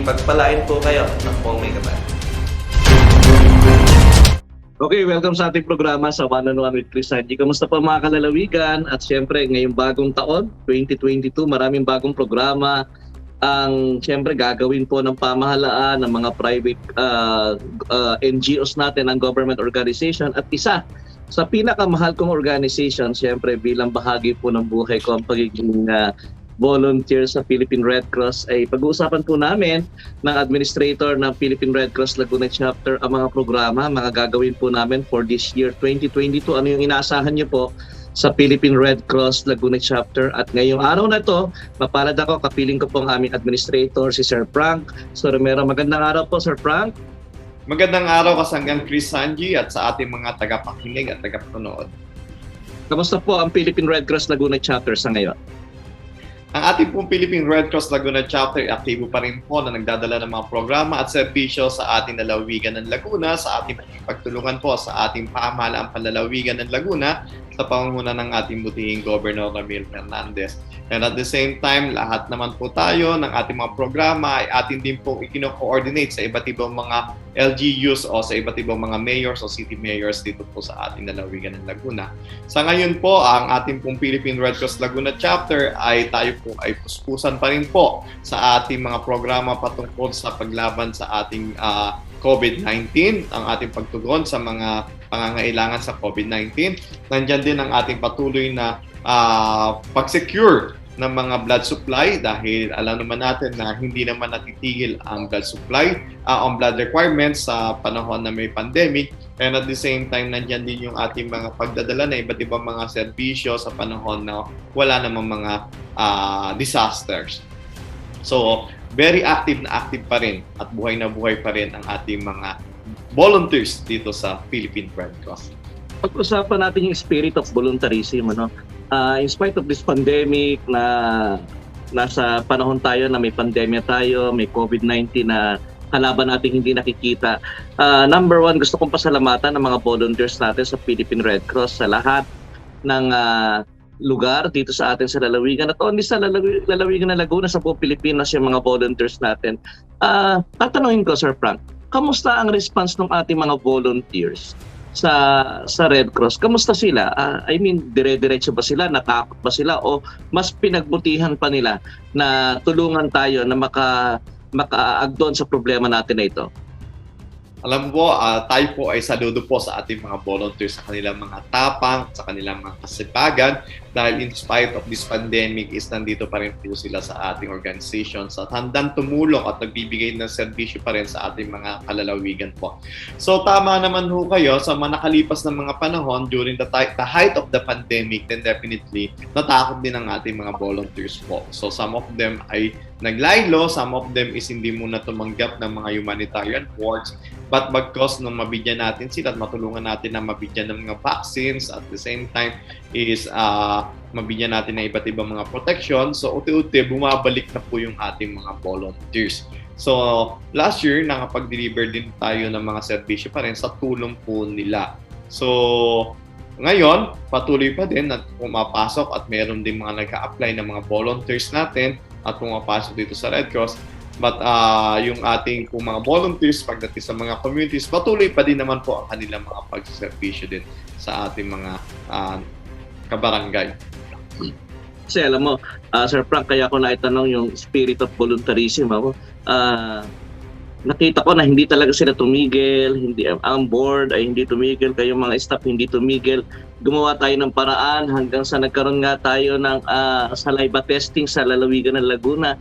Pagpalain po kayo ng pong may kapal. Okay, welcome sa ating programa sa One on One with Chris Sanji. Kamusta po mga kalalawigan? At syempre, ngayong bagong taon, 2022, maraming bagong programa ang syempre gagawin po ng pamahalaan, ng mga private NGOs natin, ng government organization. At isa sa pinakamahal kong organization, syempre bilang bahagi po ng buhay ko ang pagiging volunteer sa Philippine Red Cross, ay pag-uusapan po namin ng administrator ng Philippine Red Cross Laguna Chapter ang mga programa, mga gagawin po namin for this year 2022. Ano yung inaasahan niyo po sa Philippine Red Cross Laguna Chapter? At ngayong araw na to, mapalad ako, kapiling ko po ang aming administrator, si Sir Frank Romero. Magandang araw po, Sir Frank. Magandang araw kasanggang Chris Sanji at sa ating mga tagapakinig at tagapanood. Kamusta po ang Philippine Red Cross Laguna Chapter sa ngayon? Ang ating pong Philippine Red Cross Laguna Chapter ay aktibo pa rin po na nagdadala ng mga programa at serbisyo sa ating lalawigan ng Laguna, sa ating pagtulungan po sa ating pamahalaan panlalawigan ng Laguna sa pangunguna ng ating butihing Governor Ramil Fernandez. And at the same time, lahat naman po tayo ng ating mga programa ay atin din po ikino-coordinate sa iba't ibang mga LGUs o sa iba't ibang mga mayors o city mayors dito po sa ating lalawigan ng Laguna. Sa ngayon po, ang ating pong Philippine Red Cross Laguna Chapter ay tayo po ay puspusan pa rin po sa ating mga programa patungkol sa paglaban sa ating COVID-19, ang ating pagtugon sa mga pangangailangan sa COVID-19. Nandiyan din ang ating patuloy na pag-secure ng mga blood supply dahil alam naman natin na hindi naman natitigil ang blood supply, ang blood requirements sa panahon na may pandemic. And at the same time, nandiyan din yung ating mga pagdadala na iba't ibang mga serbisyo sa panahon na wala namang mga disasters. So, very active na active pa rin at buhay na buhay pa rin ang ating mga volunteers dito sa Philippine Red Cross. Pag-usapan natin yung spirit of voluntarism, ano? In spite of this pandemic na nasa panahon tayo na may pandemya tayo, may COVID-19 na kalaban natin hindi nakikita. Number one, gusto kong pasalamatan ng mga volunteers natin sa Philippine Red Cross sa lahat ng lugar dito sa atin sa lalawigan. At only sa lalawigan ng Laguna, sa buong Pilipinas yung mga volunteers natin. Tatanungin ko, Sir Frank, kamusta ang response ng ating mga volunteers sa Red Cross? Kamusta sila? I mean, dire-diretso ba sila? Natakot ba sila? O mas pinagbutihan pa nila na tulungan tayo na makaagdon sa problema natin na ito? Alam mo, tayo po ay saludo po sa ating mga volunteers sa kanilang mga tapang, sa kanilang mga kasipagan dahil in spite of this pandemic is nandito pa rin po sila sa ating organization sa handang tumulong at nagbibigay ng serbisyo pa rin sa ating mga kalalawigan po. So tama naman ho kayo, sa mga nakalipas na mga panahon during the height of the pandemic, then definitely natakot din ang ating mga volunteers po. So some of them ay naglaylo, some of them is hindi muna tumanggap ng mga humanitarian works, but bagkos nung mabigyan natin sila at matulungan natin na mabigyan ng mga vaccines at the same time is mabigyan natin ng iba't ibang mga protection. So unti-unti bumabalik na po yung ating mga volunteers. So last year nakapag-deliver din tayo ng mga serbisyo pa rin sa tulong po nila. So ngayon, patuloy pa din at pumapasok at meron din mga nag-a-apply ng mga volunteers natin at pumapasok dito sa Red Cross. But yung ating po mga volunteers pagdating sa mga communities, patuloy pa din naman po ang kanilang mga pagservisyo din sa ating mga kabarangay. Kasi alam mo, Sir Frank, kaya ako naitanong yung spirit of voluntarism. Nakita ko na hindi talaga sila tumigil, hindi ang board ay hindi tumigil, kayong mga staff hindi tumigil. Gumawa tayo ng paraan hanggang sa nagkaroon nga tayo ng saliva testing sa lalawigan ng Laguna.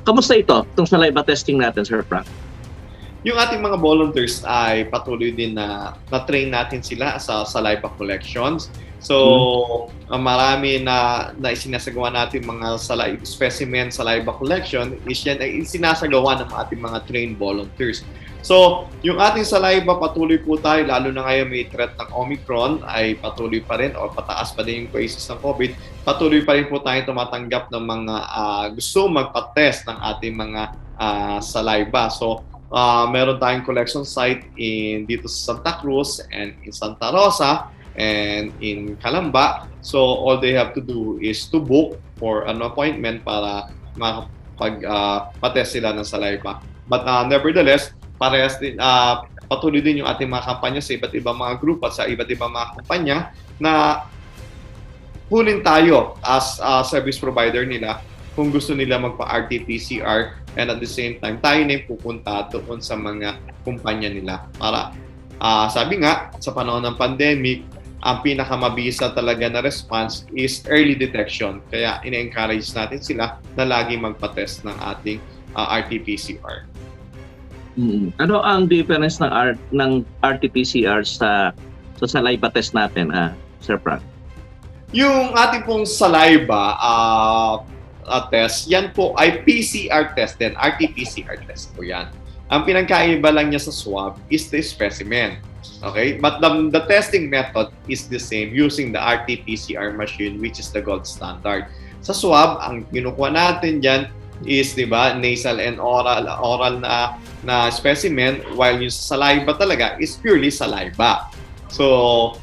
Kamusta itong saliva testing natin, Sir Frank? Yung ating mga volunteers ay patuloy din na train natin sila sa saliva collections. So, marami na isinasagawa natin mga specimen saliva collection is yan ay isinasagawa ng ating mga trained volunteers. So, yung ating saliva patuloy po tayo, lalo na ngayon may threat ng Omicron, ay patuloy pa rin o pataas pa din yung cases ng COVID, patuloy pa rin po tayo tumatanggap ng mga gusto magpa-test ng ating mga saliva. So, meron tayong collection site dito sa Santa Cruz and in Santa Rosa and in Calamba. So all they have to do is to book for an appointment para pag patest sila ng saliva. But nevertheless, parehas din, patuloy din yung ating mga kampanya sa iba't ibang mga group at sa iba't ibang mga kumpanya na kunin tayo as service provider nila kung gusto nila magpa-RT-PCR, and at the same time, tayo na yung pupunta doon sa mga kumpanya nila. Para, sabi nga, sa panahon ng pandemic, ang pinakamabisa talaga na response is early detection. Kaya ina-encourage natin sila na lagi magpa-test ng ating RT-PCR. Ano ang difference ng RT-PCR sa saliva test natin, Sir Frank? Yung ating pong saliva test, yan po ay PCR test din. RT-PCR test po yan. Ang pinagkaiba lang niya sa swab is the specimen. Okay? But the testing method is the same using the RT-PCR machine, which is the gold standard. Sa swab, ang kinukuha natin dyan is, di ba, nasal and oral na specimen, while yung saliva talaga is purely saliva. So,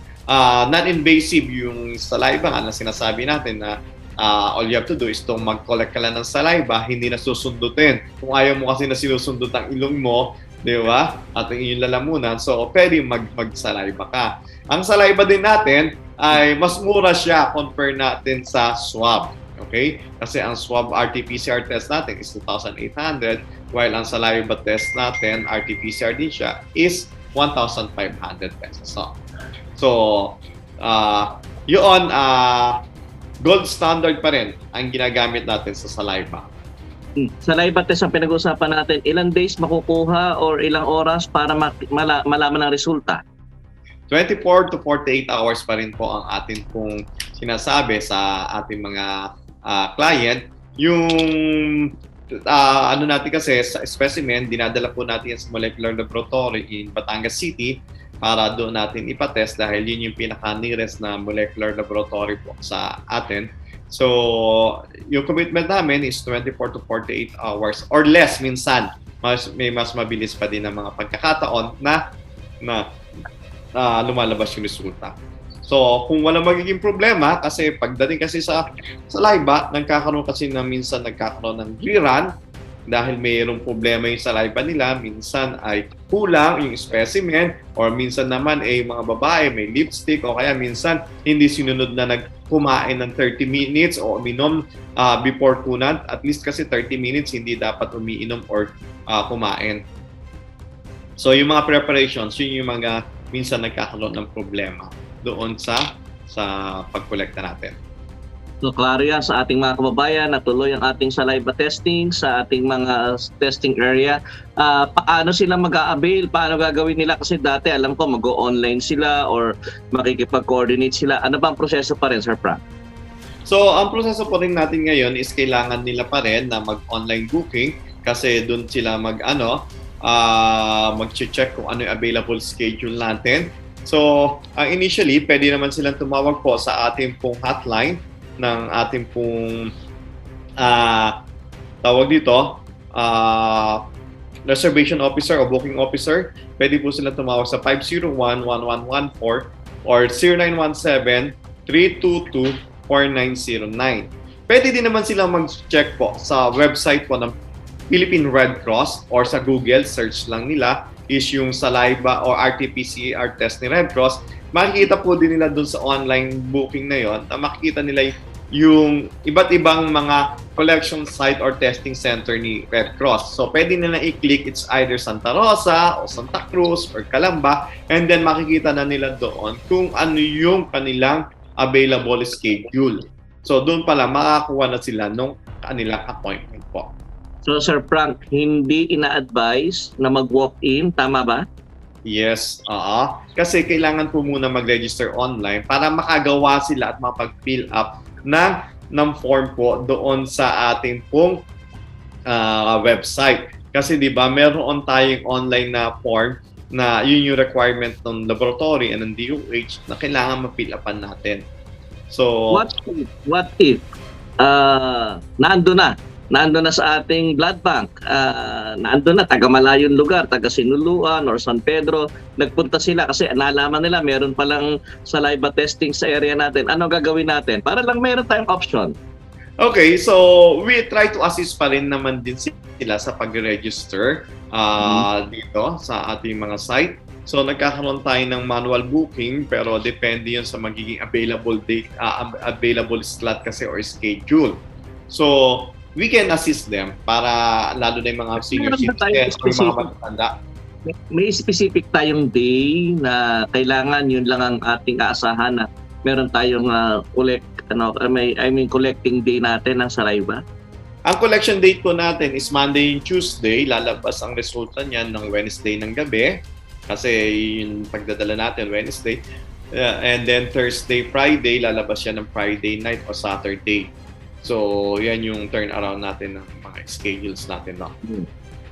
non-invasive yung saliva na sinasabi natin na all you have to do is to mag-collect ka lang ng saliva, hindi na susundutin. Kung ayaw mo kasi na sinusundot ang ilong mo, di ba? At yung lalamunan, so pwede mag-saliva ka. Ang saliva din natin ay mas mura siya compare natin sa swab. Okay? Kasi ang swab RT-PCR test natin is 2,800, while ang saliva test natin, RT-PCR din siya, is 1,500 pesos. So, yun, gold standard pa rin ang ginagamit natin sa saliva. Saliva test ang pinag-uusapan natin, ilang days makukuha or ilang oras para malaman ang resulta? 24 to 48 hours pa rin po ang atin pong sinasabi sa ating mga client. Yung ano natin kasi sa specimen, dinadala po natin sa molecular laboratory in Batangas City para doon natin ipatest dahil yun yung pinaka-nearest na molecular laboratory po sa atin. So, yung commitment namin is 24 to 48 hours or less minsan. May mas mabilis pa din ang mga pagkakataon na lumalabas yung resulta. So, kung wala magiging problema, kasi pagdating kasi sa saliva, minsan nagkakaroon ng rerun dahil mayroong problema yung saliva nila, minsan ay kulang yung specimen, or minsan naman ay mga babae may lipstick, o kaya minsan hindi sinunod na kumain ng 30 minutes o uminom before kunan. At least kasi 30 minutes hindi dapat umiinom or kumain. So yung mga preparations, yun yung mga minsan nagkakaroon ng problema doon sa pagkolekta natin. So, klaro yan sa ating mga kababayan na tuloy ang ating saliva testing sa ating mga testing area. Paano sila mag-a-avail? Paano gagawin nila? Kasi dati alam ko mag-o-online sila or makikipag-coordinate sila. Ano ba ang proseso pa rin, Sir Frank? So, ang proseso po rin natin ngayon is kailangan nila pa rin na mag-online booking kasi doon sila mag-check kung ano yung available schedule natin. So, initially, pwede naman silang tumawag po sa ating pong hotline ng ating pong tawag dito, reservation officer o booking officer. Pwede po sila tumawag sa 501-1114 or 0917-322-4909. Pwede din naman sila mag-check po sa website po ng Philippine Red Cross or sa Google, search lang nila is yung saliva o RT-PCR test ni Red Cross. Makikita po din nila dun sa online booking na yon na makikita nila yung iba't ibang mga collection site or testing center ni Red Cross. So, pwede nila i-click, it's either Santa Rosa o Santa Cruz or Calamba, and then makikita na nila doon kung ano yung kanilang available schedule. So, doon pala makakuha na sila nung kanilang appointment po. So, Sir Frank, hindi ina-advise na mag-walk-in, tama ba? Yes, kasi kailangan po muna mag-register online para makagawa sila at mapag-fill up ng form po doon sa ating pong website. Kasi di ba meron tayong online na form na yun yung requirement ng laboratory and ng DOH na kailangan ma-fill upan natin. So, what if nando na sa ating blood bank, nando na, taga malayong lugar, taga Sinuluan or San Pedro, nagpunta sila kasi nalaman nila meron palang saliva testing sa area natin. Ano gagawin natin? Para lang meron tayong option. Okay, so we try to assist pa rin naman din sila sa pag-register dito sa ating mga site. So nagkakaroon tayo ng manual booking pero depende yun sa magiging available date, available slot kasi or schedule. So we can assist them para lalo na yung mga senior Meron ba tayong citizens or mga matatanda. May specific tayong day na kailangan yun lang ang ating aasahan na meron tayong collecting day natin ng Saraiva. Ang collection date po natin is Monday and Tuesday. Lalabas ang resulta niyan ng Wednesday ng gabi. Kasi yung pagdadala natin Wednesday. And then Thursday, Friday, lalabas yan ng Friday night o Saturday. So, yan yung turnaround natin ng mga schedules natin. No?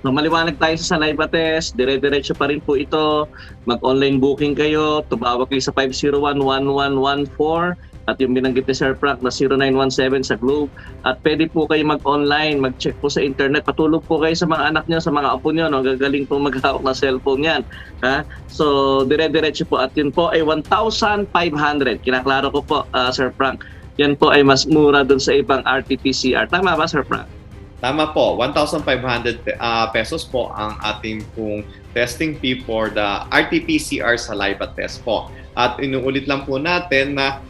So, maliwanag tayo sa Saliva Test. Dire-diretso pa rin po ito. Mag-online booking kayo. Tumawag kayo sa 501-1114 at yung binanggit ni Sir Frank na 0917 sa Globe. At pwede po kayo mag-online, mag-check po sa internet. Patulog po kayo sa mga anak nyo, sa mga apo nyo. No? Gagaling po maghawak ng cellphone yan. Ha? So, dire-diretso po. At yun po ay 1,500. Kinaklaro ko po, Sir Frank. Yan po ay mas mura dun sa ibang RT-PCR. Tama ba, Sir Frank? Tama po, 1,500 pesos po ang ating pong testing fee for the RT-PCR saliva test po. At inuulit lang po natin na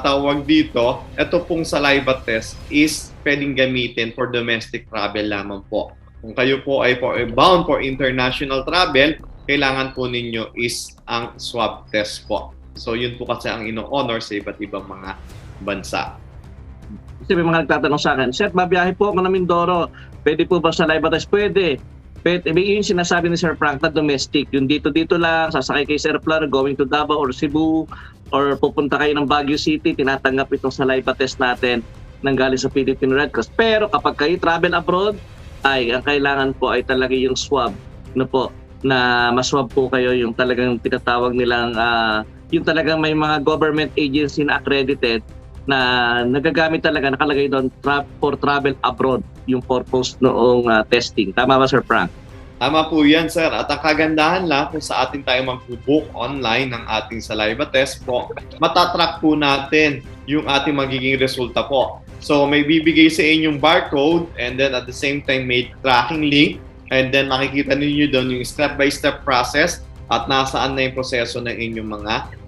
tawag dito, ito pong saliva test is pwedeng gamitin for domestic travel lamang po. Kung kayo po ay bound for international travel, kailangan po ninyo is ang swab test po. So yun po kasi ang ino-honor sa iba't ibang mga bansa. Kasi may mga nagtatanong sa akin, Sir, babiyahe po ako ng Mindoro. Pwede po ba sa live test? Pwede. Yung sinasabi ni Sir Frank na domestic. Yung dito lang, sasakay kay Sir Flar, going to Davao or Cebu, or pupunta kayo ng Baguio City, tinatanggap itong sa live test natin ng galing sa Philippine Red Cross. Pero kapag kayo travel abroad, ay ang kailangan po ay talaga yung swab na maswab po kayo, yung talagang tinatawag nilang yung talagang may mga government agency na accredited na nagagamit talaga, nakalagay doon for travel abroad yung purpose noong testing. Tama ba, Sir Frank? Tama po yan, sir. At ang kagandahan lang kung sa atin tayo mag-book online ng ating saliva test po, matatrack po natin yung ating magiging resulta po. So may bibigay sa inyong barcode and then at the same time may tracking link and then makikita ninyo doon yung step-by-step process at nasaan na yung proseso ng inyong mga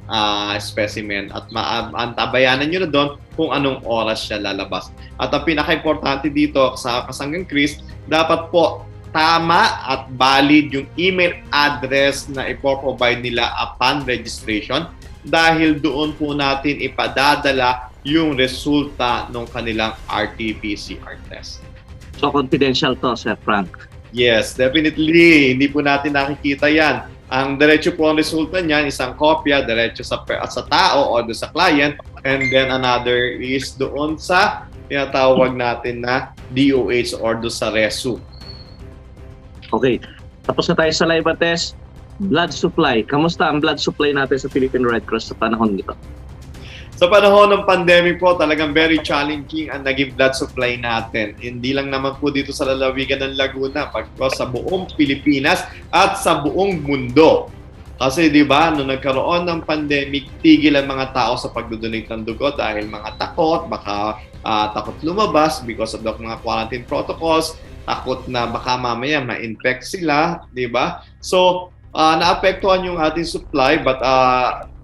specimen at antabayanan nyo na doon kung anong oras siya lalabas. At ang pinaka-importante dito sa Kasanggang Chris, dapat po tama at valid yung email address na ipoprovide nila upon registration dahil doon po natin ipadadala yung resulta ng kanilang RT-PCR test. So confidential to, Sir Frank? Yes, definitely. Hindi po natin nakikita yan. Ang diretso po ang resulta niyan, isang kopya, diretso sa tao o sa client, and then another is doon sa tinatawag natin na DOH or doon sa RESU. Okay. Tapos na tayo sa live test. Blood supply. Kamusta ang blood supply natin sa Philippine Red Cross sa panahon nito? Sa panahon ng pandemic po, talagang very challenging ang naging blood supply natin. Hindi lang naman po dito sa lalawigan ng Laguna, pagkos sa buong Pilipinas at sa buong mundo. Kasi di ba, nung nagkaroon ng pandemic, tigil ang mga tao sa pagdodonate ng dugo dahil mga takot, baka takot lumabas because of the mga quarantine protocols, takot na baka mamaya ma-infect sila, di ba? So, naapektuhan yung ating supply but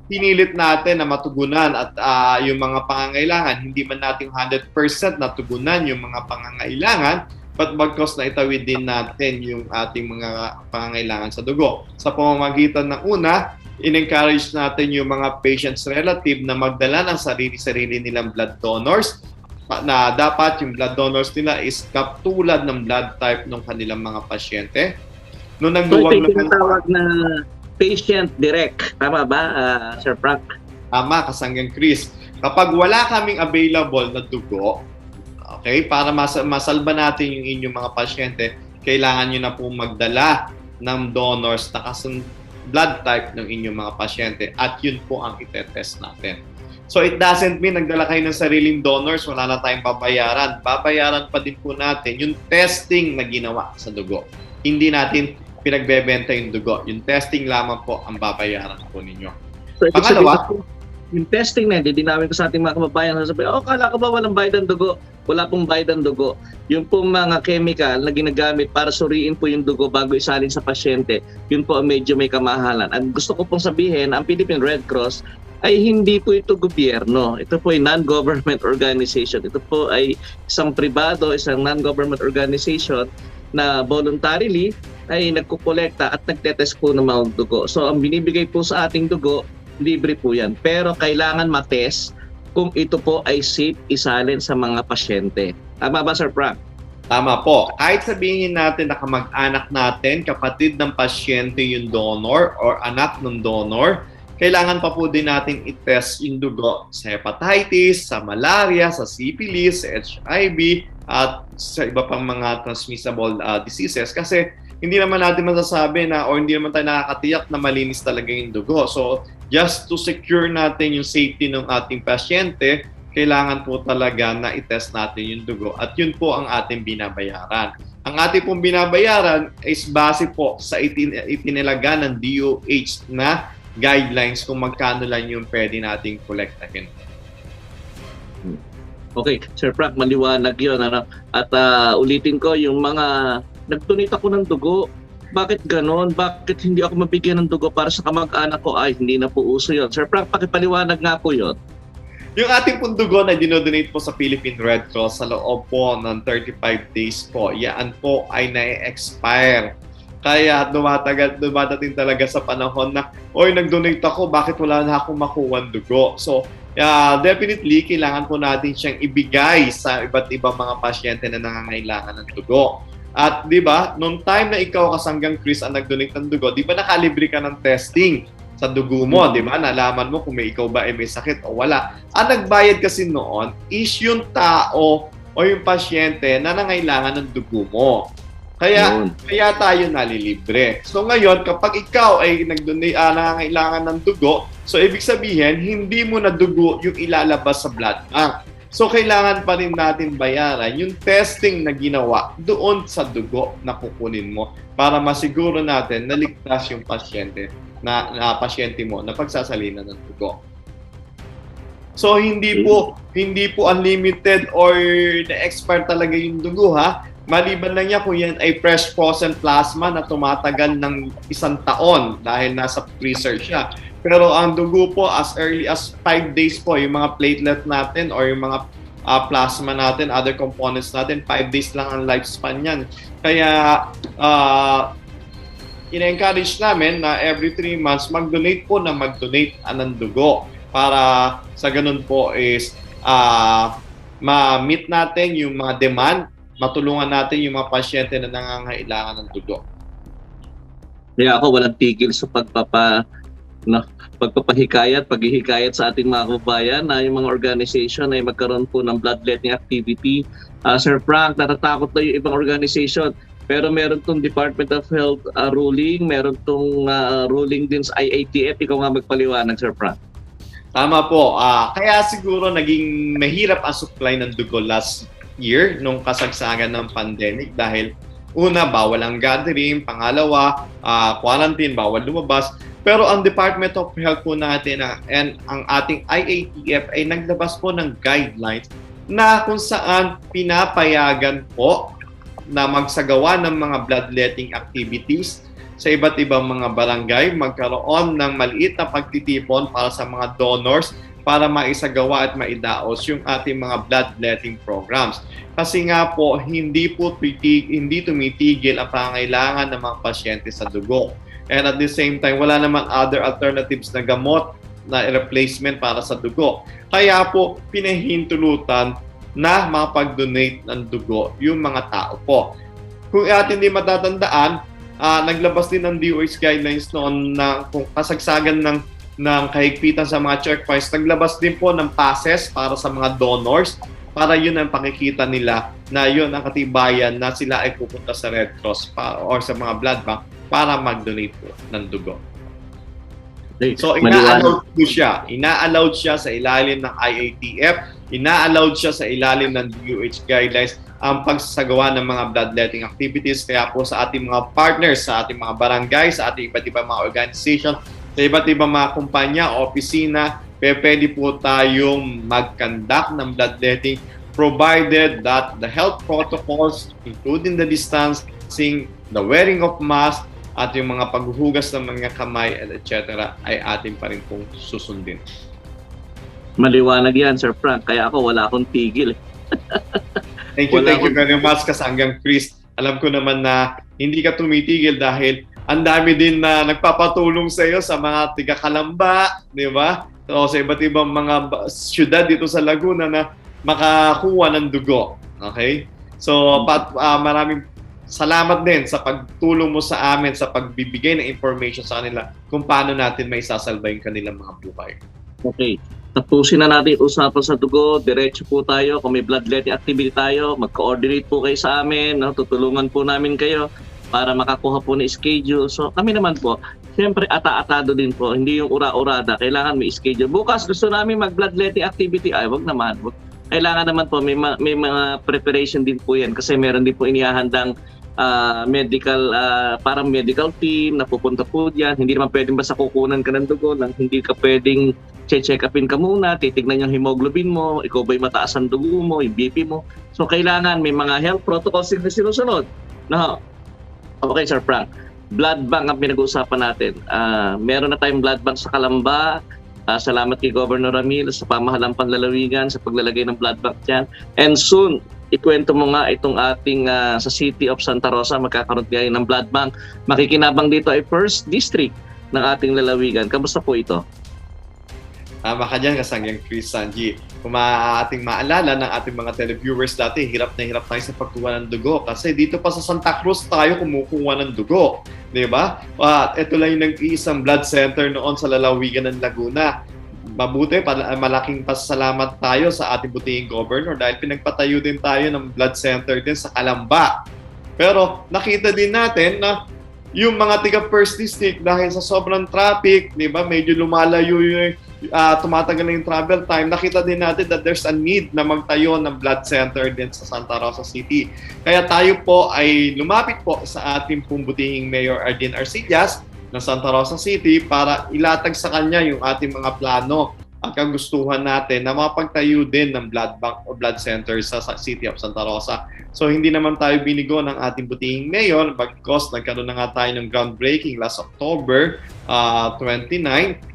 pinilit natin na matugunan at yung mga pangangailangan, hindi man natin 100% natugunan yung mga pangangailangan, but bagkos na itawid din natin yung ating mga pangangailangan sa dugo. Sa pamamagitan ng una, in-encourage natin yung mga patients relative na magdala ng sarili-sarili nilang blood donors na dapat yung blood donors nila is katulad ng blood type ng kanilang mga pasyente. Noong nagduwag so, ito yung tinatawag na patient direct. Tama ba, Sir Frank? Tama, Kasanggang Chris. Kapag wala kaming available na dugo, okay, para masalba natin yung inyong mga pasyente, kailangan nyo na po magdala ng donors na kasang blood type ng inyong mga pasyente at yun po ang itetest natin. So it doesn't mean nagdala kayo ng sariling donors, wala na tayong babayaran. Babayaran pa din po natin yung testing na ginawa sa dugo. Hindi natin pinagbebenta yung dugo. Yung testing lamang po ang babayaran po ninyo. So, Pangalawa, yung testing na hindi namin ko sa ating mga kababayan sasabihin, kala ko ba walang bayad ng dugo? Wala pong bayad ng dugo. Yung pong mga chemical na ginagamit para suriin po yung dugo bago isalin sa pasyente, yun po ang medyo may kamahalan. Ang gusto ko pong sabihin, ang Philippine Red Cross ay hindi po ito gobyerno. Ito po ay non-government organization. Ito po ay isang pribado, isang non-government organization na voluntarily ay nagkukolekta at nagtetest po ng mga dugo. So ang binibigay po sa ating dugo, libre po yan. Pero kailangan matest kung ito po ay safe isalin sa mga pasyente. Tama ba, Sir Frank? Tama po. Kahit sabihin natin na kamag-anak natin, kapatid ng pasyente yung donor or anak ng donor, kailangan pa po din natin i-test yung dugo sa hepatitis, sa malaria, sa syphilis, sa HIV, at sa iba pang mga transmissible diseases. Kasi hindi naman natin masasabi na o hindi naman tayo nakakatiyak na malinis talaga yung dugo. So, just to secure natin yung safety ng ating pasyente, kailangan po talaga na i-test natin yung dugo at yun po ang ating binabayaran. Ang ating pong binabayaran is base po sa itinilaga ng DOH na guidelines kung magkano lang yung pwede nating kolektahin. Okay, Sir Frank, maliwanag yun. At ulitin ko, yung mga nag-donate ako ng dugo, bakit ganon? Bakit hindi ako mabigyan ng dugo para sa kamag-anak ko? Ay, hindi na po uso yun. Sir Frank, pakipaliwanag nga po yun. Yung ating pong dugo na dinodonate po sa Philippine Red Cross sa loob po ng 35 days po, yan po ay na-expire. Kaya dumadating talaga sa panahon na, nag-donate ako, bakit wala na akong makuha ng dugo? So, definitely, kailangan po natin siyang ibigay sa iba't ibang mga pasyente na nangangailangan ng dugo. At di ba, nung time na ikaw kasanggang Chris ang nag-donate ng dugo, di ba nakalibre ka ng testing sa dugo mo, di ba? Nalaman mo kung ikaw ba ay may sakit o wala. Ang nagbayad kasi noon is yung tao o yung pasyente na nangailangan ng dugo mo. Kaya tayo nalilibre. So ngayon, kapag ikaw ay nag-donate, nangangailangan ng dugo, so ibig sabihin, hindi mo na dugo yung ilalabas sa blood bank. So, kailangan pa rin natin bayaran yung testing na ginawa doon sa dugo na kukunin mo para masiguro natin na ligtas yung pasyente pasyente mo na pagsasalina ng dugo. So, hindi po unlimited or na-expire talaga yung dugo, ha? Maliban lang niya kung yan ay fresh frozen plasma na tumatagal ng 1 taon dahil nasa freezer siya. Pero ang dugo po, as early as 5 days po, yung mga platelet natin or yung mga plasma natin, other components natin, 5 days lang ang lifespan yan. Kaya, ina-encourage namin na every 3 months, mag-donate ng dugo para sa ganun po is ma-meet natin yung mga demand, matulungan natin yung mga pasyente na nangangailangan ng dugo. Kaya ako walang tigil sa pagpapahikayat, paghihikayat sa ating mga kababayan na yung mga organization ay magkaroon po ng bloodletting activity. Sir Frank, natatakot na yung ibang organization, pero meron tong Department of Health ruling, meron tong ruling din sa IATF. Ikaw nga magpaliwanag, Sir Frank. Tama po. Kaya siguro naging mahirap ang supply ng dugo last year nung kasagsagan ng pandemic dahil una, bawal ang gathering, pangalawa, quarantine, bawal lumabas. Pero ang Department of Health po natin and ang ating IATF ay naglabas po ng guidelines na kung saan pinapayagan po na magsagawa ng mga bloodletting activities sa iba't ibang mga barangay, magkaroon ng maliit na pagtitipon para sa mga donors para maisagawa at maidaos yung ating mga bloodletting programs. Kasi nga po, hindi tumitigil ang pangailangan ng mga pasyente sa dugo. And at the same time, wala naman other alternatives na gamot na replacement para sa dugo. Kaya po, pinahintulutan na makapag-donate ng dugo yung mga tao po. Kung atin hindi matatandaan, naglabas din ng DOH guidelines noon na kung kasagsagan ng kahigpitan sa mga checkpoints, naglabas din po ng passes para sa mga donors para yun ang pakikita nila na yun ang katibayan na sila ay pupunta sa Red Cross or sa mga blood bank para mag-donate po ng dugo. So, ina-allowed siya sa ilalim ng IATF, ina-allowed siya sa ilalim ng DOH guidelines ang pagsasagawa ng mga bloodletting activities. Kaya po sa ating mga partners, sa ating mga barangay, sa ating iba't ibang mga organization, sa iba't ibang mga kumpanya o opisina, pwede po tayong mag-conduct ng bloodletting provided that the health protocols, including the distancing, the wearing of mask, at yung mga paghuhugas ng mga kamay, etc. ay atin pa rin pong susundin. Maliwanag yan, Sir Frank. Kaya ako, wala akong tigil. Thank you Wala very much, Kasanggang Chris. Alam ko naman na hindi ka tumitigil dahil ang dami din na nagpapatulong sa iyo sa mga tiga-Kalamba, di ba? So, sa iba't ibang mga syudad dito sa Laguna na makakuha ng dugo. Okay? So, maraming salamat din sa pagtulong mo sa amin sa pagbibigay ng information sa kanila kung paano natin may sasalba yung kanilang mga buhay. Okay. Tapusin na natin usapan sa dugo. Diretso po tayo. Kung may bloodletting activity tayo, mag-coordinate po kayo sa amin. No? Tutulungan po namin kayo para makakuha po ng schedule. So kami naman po, siyempre ata-atado din po. Hindi yung ura-urada. Kailangan may schedule. Bukas gusto namin mag-bloodletting activity. Ay, wag naman. Kailangan naman po, may mga preparation din po yan. Kasi meron din po inihahandang parang medical team na pupunta po dyan. Hindi naman pwedeng basta kukunan ka ng dugo lang. Hindi ka pwedeng check upin ka muna, titignan yung hemoglobin mo, ikaw ba'y mataas ang dugo mo, yung BP mo. So kailangan may mga health protocols na sinusunod. No? Okay, Sir Frank. Blood bank ang pinag-uusapan natin. Meron na tayong blood bank sa Kalamba. Salamat kay Governor Ramil sa pamahalang panlalawigan sa paglalagay ng blood bank dyan. And soon, ikwento mo nga itong ating sa City of Santa Rosa, magkakaroon tayo ng blood bank. Makikinabang dito ay first district ng ating lalawigan. Kamusta po ito? Tama ka dyan, Kasanggang Chris, Sanji. Kung ating maalala ng ating mga televiewers dati, hirap na hirap tayo sa pagkuha ng dugo. Kasi dito pa sa Santa Cruz tayo kumukuha ng dugo. Di ba? Ito lang yung nag-iisang blood center noon sa lalawigan ng Laguna. Mabuti, malaking pasasalamat tayo sa ating butihing governor dahil pinagpatayo din tayo ng blood center din sa Kalamba. Pero nakita din natin na yung mga tiga First District dahil sa sobrang traffic, di ba, medyo lumalayo yung tumatagal na yung travel time, nakita din natin that there's a need na magtayo ng blood center din sa Santa Rosa City. Kaya tayo po ay lumapit po sa ating pumbutihing Mayor Ardin Arcillas ng Santa Rosa City para ilatag sa kanya yung ating mga plano at kagustuhan natin na mapagtayo din ng blood bank o blood center sa City of Santa Rosa. So hindi naman tayo binigo ng ating butihing mayor because nagkaroon na nga tayo ng groundbreaking last October 29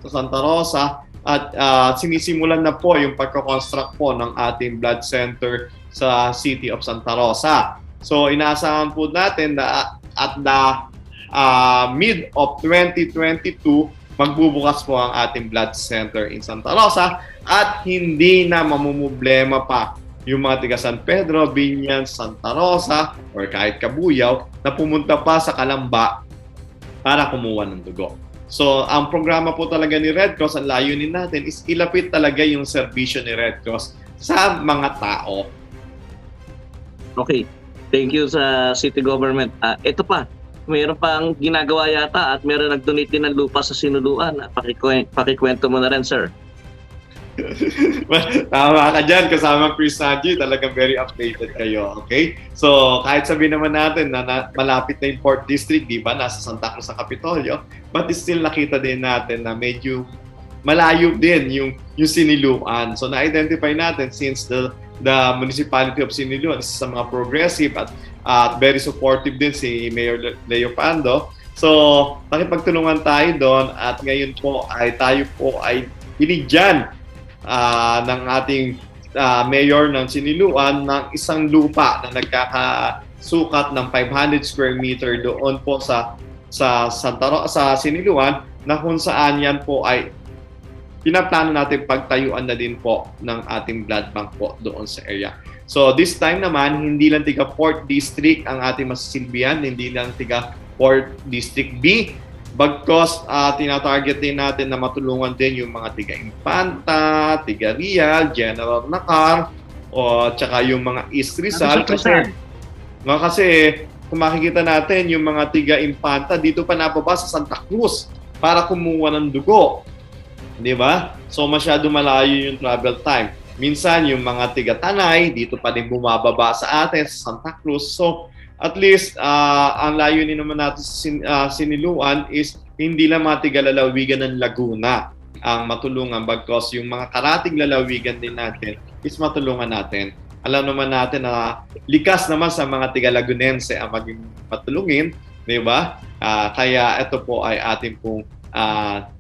sa Santa Rosa at sinisimulan na po yung pagko-construct po ng ating blood center sa City of Santa Rosa. So inaasahan po natin na at the mid of 2022 magbubukas po ang ating blood center in Santa Rosa at hindi na mamumblema pa yung mga tiga San Pedro, Binyan, Santa Rosa or kahit Kabuyaw na pumunta pa sa Kalamba para kumuha ng dugo. So, ang programa po talaga ni Red Cross, ang layunin natin is ilapit talaga yung serbisyo ni Red Cross sa mga tao. Okay. Thank you sa city government. Ito pa, mayroon pang ginagawa yata at mayroon nag-donate din ng lupa sa Sinuluan. Pakikwento mo na rin, sir. Tama ka dyan, kasama Chris Sanji, talagang very updated kayo, okay? So, kahit sabihin naman natin na malapit na yung 4th District, di ba, nasa Santa Cruz sa Kapitolyo, but still nakita din natin na medyo malayo din yung Siniluan. So, na-identify natin since the municipality of Siniluan is sa mga progressive at very supportive din si Mayor Leo Pando. So, nakipagtulungan tayo doon at ngayon po ay tayo po ay binigyan ng ating mayor ng Siniluan ng isang lupa na nagkakasukat ng 500 square meter doon po sa Siniluan na kung saan yan po ay pinaplano natin pagtayuan na din po ng ating blood bank po doon sa area. So this time naman, hindi lang tiga 4th District ang ating masisilbihan, hindi lang tiga 4th District B, bagkos tinatarget din natin na matulungan din yung mga tiga Infanta, tiga Real, General Nakar, o tsaka yung mga East Rizal. Kasi kung makikita natin yung mga tiga Infanta, dito pa nababa sa Santa Cruz para kumuha ng dugo. Di ba? So masyado malayo yung travel time. Minsan yung mga tiga Tanay, dito pa din bumababa sa atin sa Santa Cruz. So at least, ang layunin naman natin sa Siniluan is hindi lang mga tiga-lalawigan ng Laguna. ang matulungan bagkos yung mga karating lalawigan din natin is matulungan natin. Alam naman natin na likas naman sa mga tiga-Lagunense ang maging matulungin, di ba? Kaya ito po ay ating pong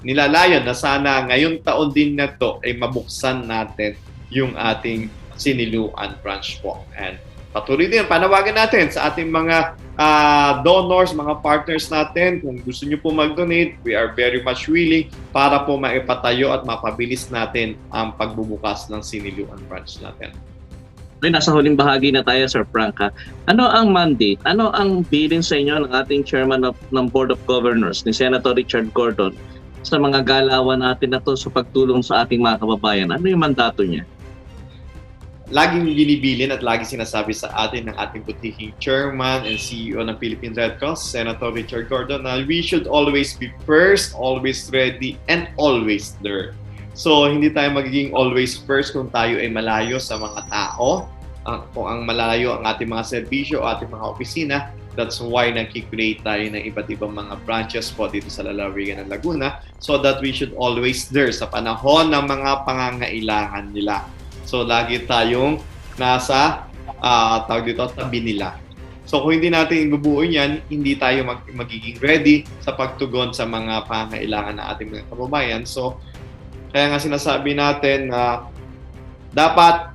nilalayon na sana ngayong taon din na to ay mabuksan natin yung ating Siniluan branch po. And patuloy din, panawagan natin sa ating mga donors, mga partners natin. Kung gusto nyo po mag-donate, we are very much willing para po maipatayo at mapabilis natin ang pagbubukas ng Siniluan branch natin. Okay, nasa huling bahagi na tayo, Sir Frank. Ano ang mandate? Ano ang bilin sa inyo ng ating chairman ng Board of Governors, ni Senator Richard Gordon, sa mga galawan natin na to sa pagtulong sa ating mga kababayan? Ano yung mandato niya? Laging binibilin at lagi sinasabi sa atin ng ating butihing chairman and CEO ng Philippine Red Cross, Senator Richard Gordon, na we should always be first, always ready, and always there. So, hindi tayo magiging always first kung tayo ay malayo sa mga tao. Kung ang malayo ang ating mga serbisyo, ating mga opisina, that's why nag-create tayo ng iba't ibang mga branches po dito sa lalawigan ng Laguna so that we should always there sa panahon ng mga pangangailangan nila. So, lagi tayong nasa tabi nila. So, kung hindi natin ibubuin yan, hindi tayo magiging ready sa pagtugon sa mga pangangailangan ng ating mga kababayan. So, kaya nga sinasabi natin na dapat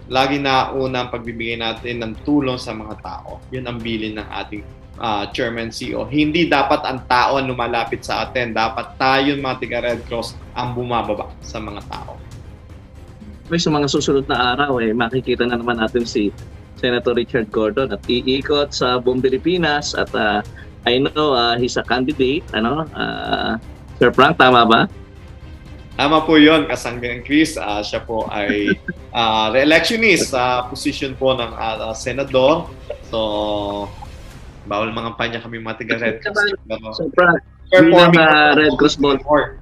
lagi na unang pagbibigay natin ng tulong sa mga tao. Yun ang bilin ng ating Chairman CEO. Hindi dapat ang tao ang lumalapit sa atin. Dapat tayo mga tiga Red Cross ang bumababa sa mga tao. Sa mga susunod na araw, makikita na naman natin si Senator Richard Gordon at iikot sa buong Pilipinas at I know he's a candidate. Sir Frank, tama ba? Tama po yun, Kasanggang Chris. Siya po ay re-electionist sa position po ng senador. So, bawal mga panya kami mga tiga Red Cross. Sir Frank, bilang Red Cross volunteer.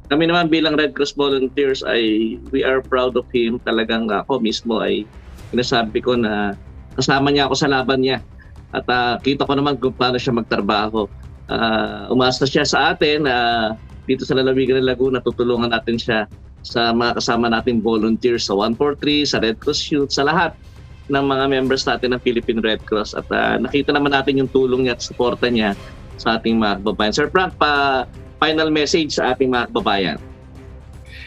Kami naman bilang Red Cross volunteers ay we are proud of him. Talagang ako mismo ay sinasabi ko na kasama niya ako sa laban niya. At kita ko naman kung paano siya magtrabaho. Umasta siya sa atin dito sa lalawigan ng Laguna, tutulungan natin siya sa mga kasama nating volunteers sa 143, sa Red Cross Youth, sa lahat ng mga members natin ng Philippine Red Cross. At nakita naman natin yung tulong niya at suporta niya sa ating mga kababayan. Sir Frank, final message sa ating mga kababayan.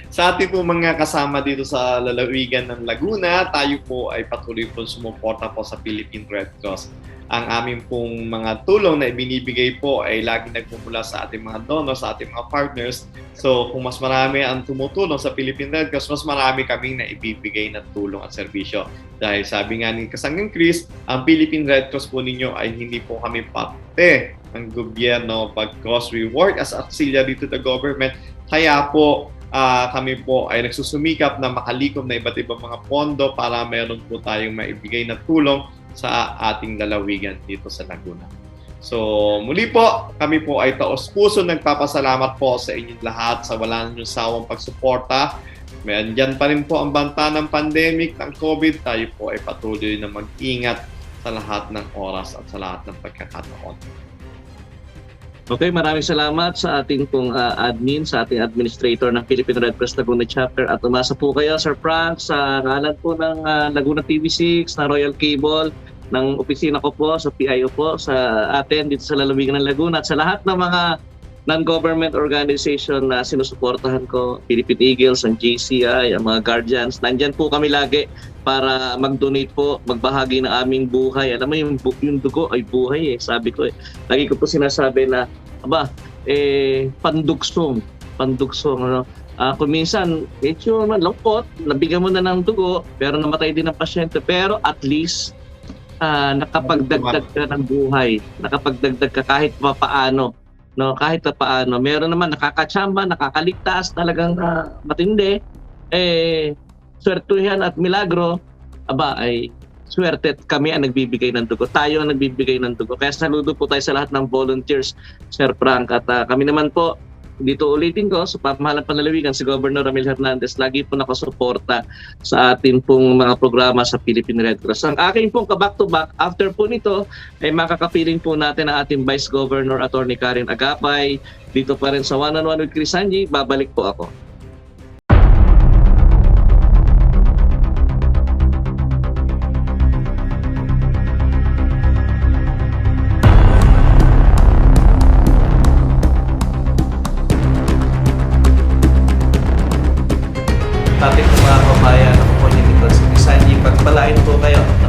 Sa ating po mga kasama dito sa lalawigan ng Laguna, tayo po ay patuloy po sumuporta po sa Philippine Red Cross. Ang aming pong mga tulong na ibinibigay po ay laging nagmumula sa ating mga donors, sa ating mga partners. So kung mas marami ang tumutulong sa Philippine Red Cross, mas marami kaming na ibibigay na tulong at serbisyo. Dahil sabi nga ni Kasanggang Chris, ang Philippine Red Cross po ninyo ay hindi po kami parte ng gobyerno pagkos we work as auxiliary to the government. Kaya po kami po ay nagsusumikap na makalikom na iba't ibang mga pondo para meron po tayong maibigay na tulong sa ating lalawigan dito sa Laguna. So muli po, kami po ay taos-puso nagpapasalamat po sa inyong lahat sa wala ninyong sawang pagsuporta. Diyan pa rin po ang banta ng pandemic ng COVID. Tayo po ay patuloy na mag-ingat sa lahat ng oras at sa lahat ng pagkakataon. Okay, maraming salamat sa ating pong admin, sa ating administrator ng Philippine Red Cross Laguna Chapter. At umasa po kayo, Sir Frank, sa ngalan po ng Laguna TV6, na Royal Cable, ng opisina ko po, sa PIO po, sa atin dito sa lalawigan ng Laguna, at sa lahat ng mga non-government organization na sinusuportahan ko, Philippine Eagles, ang JCI, ang mga Guardians. Nandyan po kami lagi para mag-donate po, magbahagi ng aming buhay. Alam mo, yung dugo ay buhay sabi ko Lagi ko po sinasabi na, pandugsong, ano. Kung minsan, medyo malungkot, nabigyan mo na ng dugo, pero namatay din ang pasyente. Pero at least, nakapagdagdag ka ng buhay, nakapagdagdag ka kahit papaano. No, kahit pa paano, meron naman nakakatsamba, nakakaligtas, talagang matindi. Swertuhan at milagro, ay swerte at kami ang nagbibigay ng dugo. Tayo ang nagbibigay ng dugo. Kaya saludo po tayo sa lahat ng volunteers, Sir Frank. At kami naman po, dito ulitin ko, sa pamahalang panlalawigan, si Governor Ramil Hernandez, lagi po nakasuporta sa atin pong mga programa sa Philippine Red Cross. Ang aking pong ka-back-to-back, after po nito, ay makakapiling po natin ang ating Vice Governor Attorney Karen Agapay. Dito pa rin sa One on One with Chris Sanji, babalik po ako. Topic ng mga kabayan, ako po ni Nicholas Sanji. Pagpalain po kayo ng